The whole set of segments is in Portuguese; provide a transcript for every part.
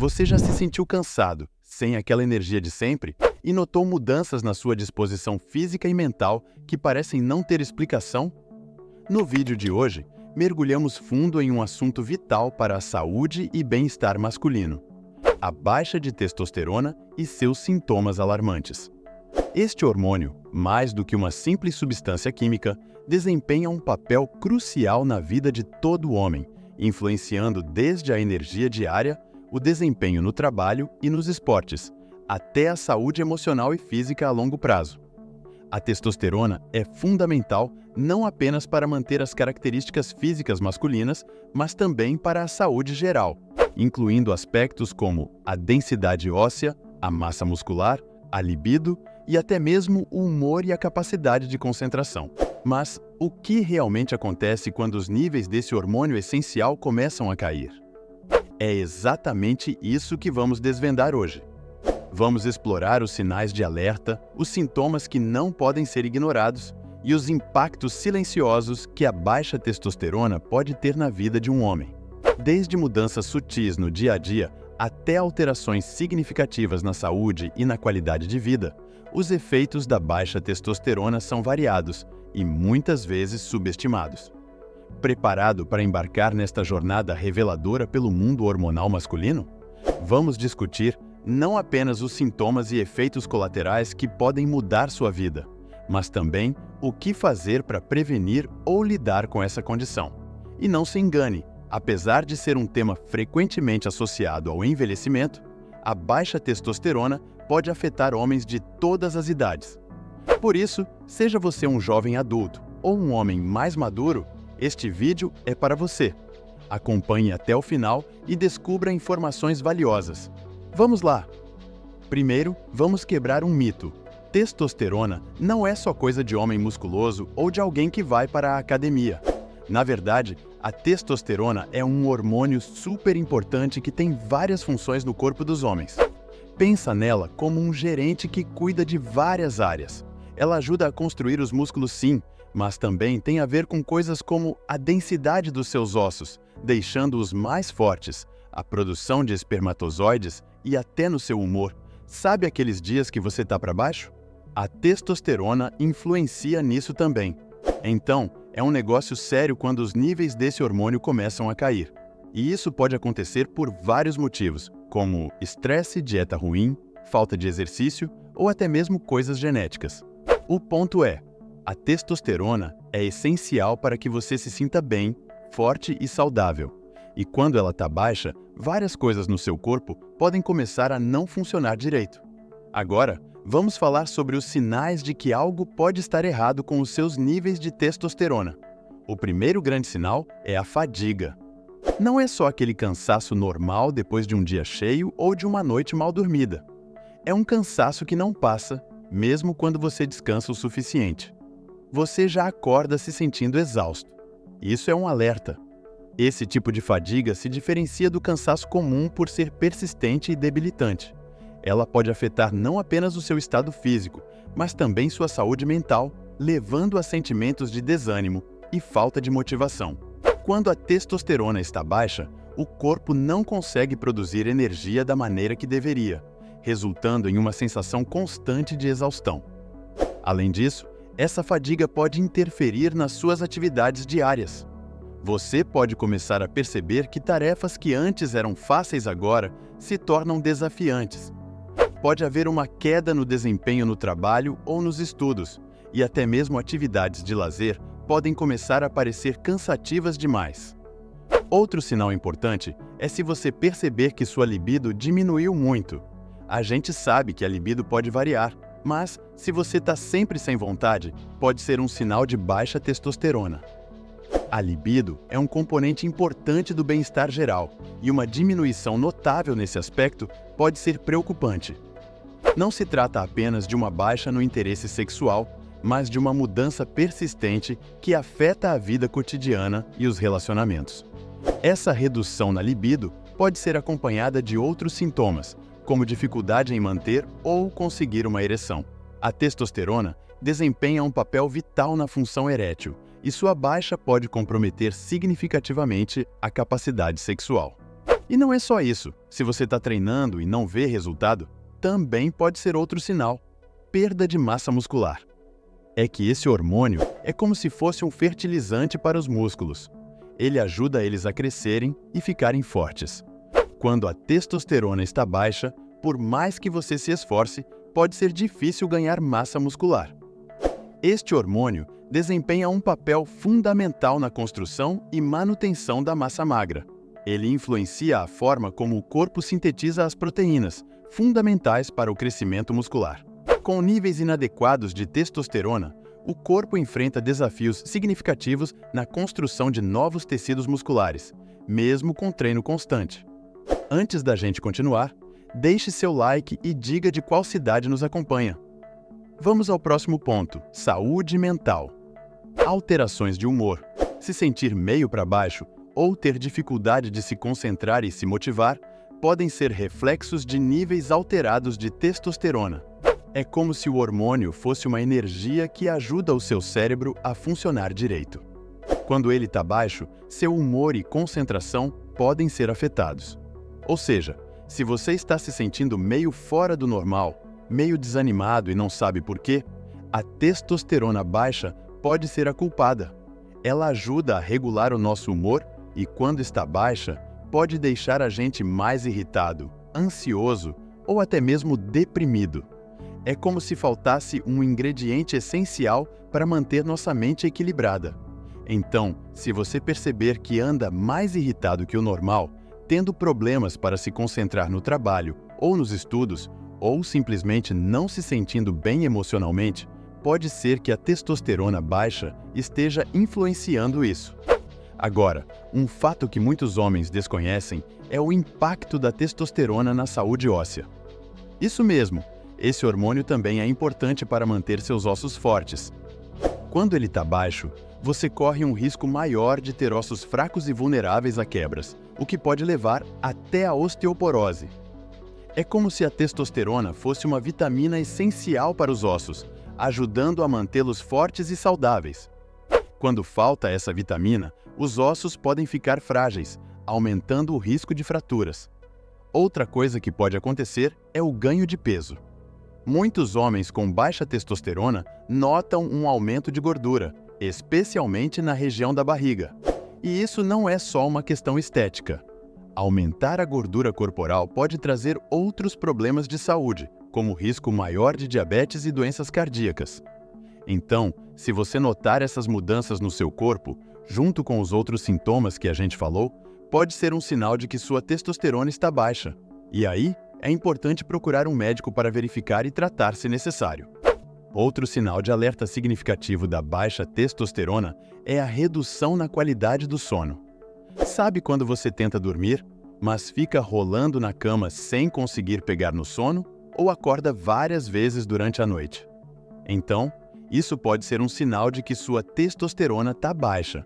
Você já se sentiu cansado, sem aquela energia de sempre, e notou mudanças na sua disposição física e mental que parecem não ter explicação? No vídeo de hoje, mergulhamos fundo em um assunto vital para a saúde e bem-estar masculino: a baixa de testosterona e seus sintomas alarmantes. Este hormônio, mais do que uma simples substância química, desempenha um papel crucial na vida de todo homem, influenciando desde a energia diária, o desempenho no trabalho e nos esportes, até a saúde emocional e física a longo prazo. A testosterona é fundamental não apenas para manter as características físicas masculinas, mas também para a saúde geral, incluindo aspectos como a densidade óssea, a massa muscular, a libido e até mesmo o humor e a capacidade de concentração. Mas o que realmente acontece quando os níveis desse hormônio essencial começam a cair? É exatamente isso que vamos desvendar hoje. Vamos explorar os sinais de alerta, os sintomas que não podem ser ignorados e os impactos silenciosos que a baixa testosterona pode ter na vida de um homem. Desde mudanças sutis no dia a dia até alterações significativas na saúde e na qualidade de vida, os efeitos da baixa testosterona são variados e muitas vezes subestimados. Preparado para embarcar nesta jornada reveladora pelo mundo hormonal masculino? Vamos discutir não apenas os sintomas e efeitos colaterais que podem mudar sua vida, mas também o que fazer para prevenir ou lidar com essa condição. E não se engane, apesar de ser um tema frequentemente associado ao envelhecimento, a baixa testosterona pode afetar homens de todas as idades. Por isso, seja você um jovem adulto ou um homem mais maduro, este vídeo é para você. Acompanhe até o final e descubra informações valiosas. Vamos lá! Primeiro, vamos quebrar um mito. Testosterona não é só coisa de homem musculoso ou de alguém que vai para a academia. Na verdade, a testosterona é um hormônio super importante que tem várias funções no corpo dos homens. Pensa nela como um gerente que cuida de várias áreas. Ela ajuda a construir os músculos, sim, mas também tem a ver com coisas como a densidade dos seus ossos, deixando-os mais fortes, a produção de espermatozoides e até no seu humor. Sabe aqueles dias que você está para baixo? A testosterona influencia nisso também. Então, é um negócio sério quando os níveis desse hormônio começam a cair. E isso pode acontecer por vários motivos, como estresse, dieta ruim, falta de exercício ou até mesmo coisas genéticas. O ponto é: a testosterona é essencial para que você se sinta bem, forte e saudável. E quando ela está baixa, várias coisas no seu corpo podem começar a não funcionar direito. Agora, vamos falar sobre os sinais de que algo pode estar errado com os seus níveis de testosterona. O primeiro grande sinal é a fadiga. Não é só aquele cansaço normal depois de um dia cheio ou de uma noite mal dormida. É um cansaço que não passa, mesmo quando você descansa o suficiente. Você já acorda se sentindo exausto. Isso é um alerta. Esse tipo de fadiga se diferencia do cansaço comum por ser persistente e debilitante. Ela pode afetar não apenas o seu estado físico, mas também sua saúde mental, levando a sentimentos de desânimo e falta de motivação. Quando a testosterona está baixa, o corpo não consegue produzir energia da maneira que deveria, resultando em uma sensação constante de exaustão. Além disso, essa fadiga pode interferir nas suas atividades diárias. Você pode começar a perceber que tarefas que antes eram fáceis agora se tornam desafiantes. Pode haver uma queda no desempenho no trabalho ou nos estudos, e até mesmo atividades de lazer podem começar a parecer cansativas demais. Outro sinal importante é se você perceber que sua libido diminuiu muito. A gente sabe que a libido pode variar, mas se você está sempre sem vontade, pode ser um sinal de baixa testosterona. A libido é um componente importante do bem-estar geral, e uma diminuição notável nesse aspecto pode ser preocupante. Não se trata apenas de uma baixa no interesse sexual, mas de uma mudança persistente que afeta a vida cotidiana e os relacionamentos. Essa redução na libido pode ser acompanhada de outros sintomas, como dificuldade em manter ou conseguir uma ereção. A testosterona desempenha um papel vital na função erétil, e sua baixa pode comprometer significativamente a capacidade sexual. E não é só isso. Se você está treinando e não vê resultado, também pode ser outro sinal: perda de massa muscular. É que esse hormônio é como se fosse um fertilizante para os músculos. Ele ajuda eles a crescerem e ficarem fortes. Quando a testosterona está baixa, por mais que você se esforce, pode ser difícil ganhar massa muscular. Este hormônio desempenha um papel fundamental na construção e manutenção da massa magra. Ele influencia a forma como o corpo sintetiza as proteínas, fundamentais para o crescimento muscular. Com níveis inadequados de testosterona, o corpo enfrenta desafios significativos na construção de novos tecidos musculares, mesmo com treino constante. Antes da gente continuar, deixe seu like e diga de qual cidade nos acompanha. Vamos ao próximo ponto: saúde mental. Alterações de humor, se sentir meio para baixo ou ter dificuldade de se concentrar e se motivar, podem ser reflexos de níveis alterados de testosterona. É como se o hormônio fosse uma energia que ajuda o seu cérebro a funcionar direito. Quando ele está baixo, seu humor e concentração podem ser afetados. Ou seja, se você está se sentindo meio fora do normal, meio desanimado e não sabe por quê, a testosterona baixa pode ser a culpada. Ela ajuda a regular o nosso humor e, quando está baixa, pode deixar a gente mais irritado, ansioso ou até mesmo deprimido. É como se faltasse um ingrediente essencial para manter nossa mente equilibrada. Então, se você perceber que anda mais irritado que o normal, tendo problemas para se concentrar no trabalho ou nos estudos, ou simplesmente não se sentindo bem emocionalmente, pode ser que a testosterona baixa esteja influenciando isso. Agora, um fato que muitos homens desconhecem é o impacto da testosterona na saúde óssea. Isso mesmo, esse hormônio também é importante para manter seus ossos fortes. Quando ele está baixo, você corre um risco maior de ter ossos fracos e vulneráveis a quebras, o que pode levar até a osteoporose. É como se a testosterona fosse uma vitamina essencial para os ossos, ajudando a mantê-los fortes e saudáveis. Quando falta essa vitamina, os ossos podem ficar frágeis, aumentando o risco de fraturas. Outra coisa que pode acontecer é o ganho de peso. Muitos homens com baixa testosterona notam um aumento de gordura, especialmente na região da barriga. E isso não é só uma questão estética. Aumentar a gordura corporal pode trazer outros problemas de saúde, como risco maior de diabetes e doenças cardíacas. Então, se você notar essas mudanças no seu corpo, junto com os outros sintomas que a gente falou, pode ser um sinal de que sua testosterona está baixa. E aí, é importante procurar um médico para verificar e tratar se necessário. Outro sinal de alerta significativo da baixa testosterona é a redução na qualidade do sono. Sabe quando você tenta dormir, mas fica rolando na cama sem conseguir pegar no sono ou acorda várias vezes durante a noite? Então, isso pode ser um sinal de que sua testosterona está baixa.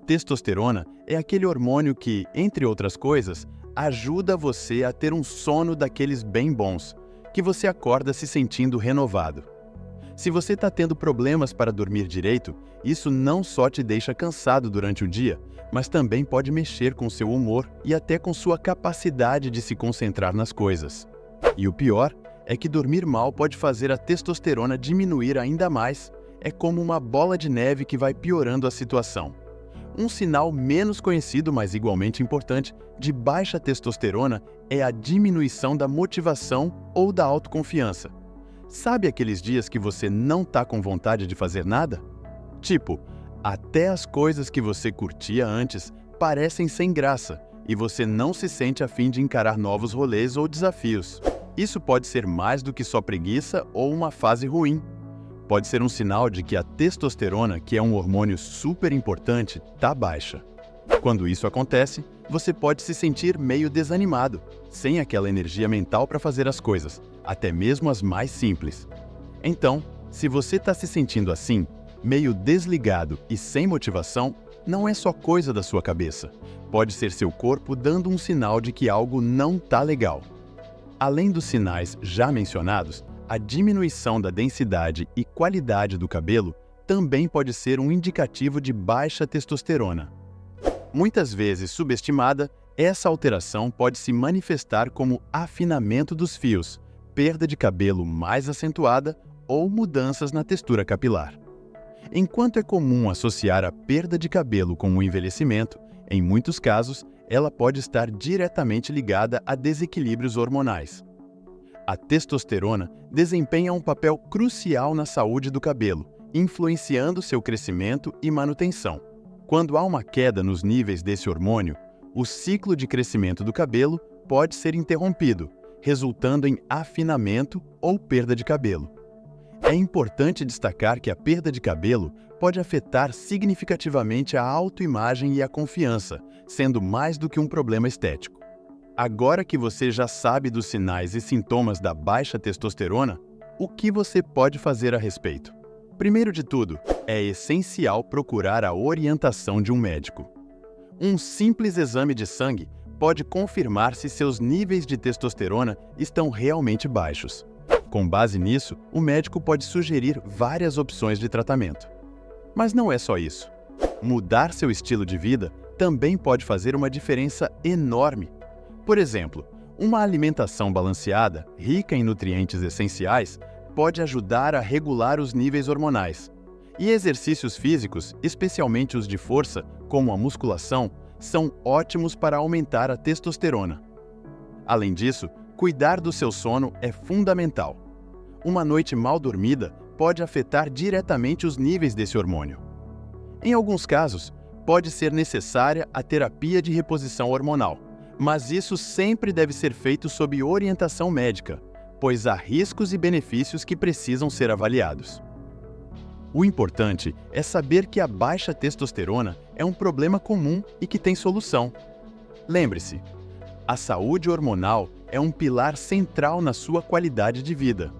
Testosterona é aquele hormônio que, entre outras coisas, ajuda você a ter um sono daqueles bem bons, que você acorda se sentindo renovado. Se você está tendo problemas para dormir direito, isso não só te deixa cansado durante o dia, mas também pode mexer com seu humor e até com sua capacidade de se concentrar nas coisas. E o pior é que dormir mal pode fazer a testosterona diminuir ainda mais. É como uma bola de neve que vai piorando a situação. Um sinal menos conhecido, mas igualmente importante, de baixa testosterona é a diminuição da motivação ou da autoconfiança. Sabe aqueles dias que você não está com vontade de fazer nada? Tipo, até as coisas que você curtia antes parecem sem graça e você não se sente a fim de encarar novos rolês ou desafios. Isso pode ser mais do que só preguiça ou uma fase ruim. Pode ser um sinal de que a testosterona, que é um hormônio super importante, está baixa. Quando isso acontece, você pode se sentir meio desanimado, sem aquela energia mental para fazer as coisas, até mesmo as mais simples. Então, se você está se sentindo assim, meio desligado e sem motivação, não é só coisa da sua cabeça. Pode ser seu corpo dando um sinal de que algo não está legal. Além dos sinais já mencionados, a diminuição da densidade e qualidade do cabelo também pode ser um indicativo de baixa testosterona. Muitas vezes subestimada, Essa alteração pode se manifestar como afinamento dos fios, perda de cabelo mais acentuada ou mudanças na textura capilar. Enquanto é comum associar a perda de cabelo com o envelhecimento, em muitos casos, ela pode estar diretamente ligada a desequilíbrios hormonais. A testosterona desempenha um papel crucial na saúde do cabelo, influenciando seu crescimento e manutenção. Quando há uma queda nos níveis desse hormônio, o ciclo de crescimento do cabelo pode ser interrompido, resultando em afinamento ou perda de cabelo. É importante destacar que a perda de cabelo pode afetar significativamente a autoimagem e a confiança, sendo mais do que um problema estético. Agora que você já sabe dos sinais e sintomas da baixa testosterona, o que você pode fazer a respeito? Primeiro de tudo, é essencial procurar a orientação de um médico. Um simples exame de sangue pode confirmar se seus níveis de testosterona estão realmente baixos. Com base nisso, o médico pode sugerir várias opções de tratamento. Mas não é só isso. Mudar seu estilo de vida também pode fazer uma diferença enorme. Por exemplo, uma alimentação balanceada, rica em nutrientes essenciais, pode ajudar a regular os níveis hormonais. E exercícios físicos, especialmente os de força, como a musculação, são ótimos para aumentar a testosterona. Além disso, cuidar do seu sono é fundamental. Uma noite mal dormida pode afetar diretamente os níveis desse hormônio. Em alguns casos, pode ser necessária a terapia de reposição hormonal, mas isso sempre deve ser feito sob orientação médica, pois há riscos e benefícios que precisam ser avaliados. O importante é saber que a baixa testosterona é um problema comum e que tem solução. Lembre-se, a saúde hormonal é um pilar central na sua qualidade de vida.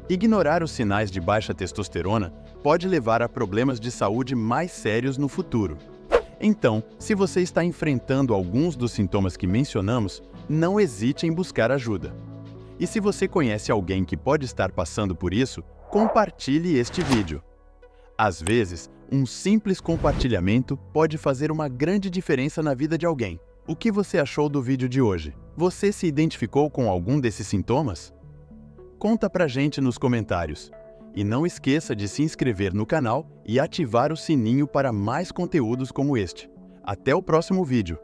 Ignorar os sinais de baixa testosterona pode levar a problemas de saúde mais sérios no futuro. Então, se você está enfrentando alguns dos sintomas que mencionamos, não hesite em buscar ajuda. E se você conhece alguém que pode estar passando por isso, compartilhe este vídeo. Às vezes, um simples compartilhamento pode fazer uma grande diferença na vida de alguém. O que você achou do vídeo de hoje? Você se identificou com algum desses sintomas? Conta pra gente nos comentários. E não esqueça de se inscrever no canal e ativar o sininho para mais conteúdos como este. Até o próximo vídeo!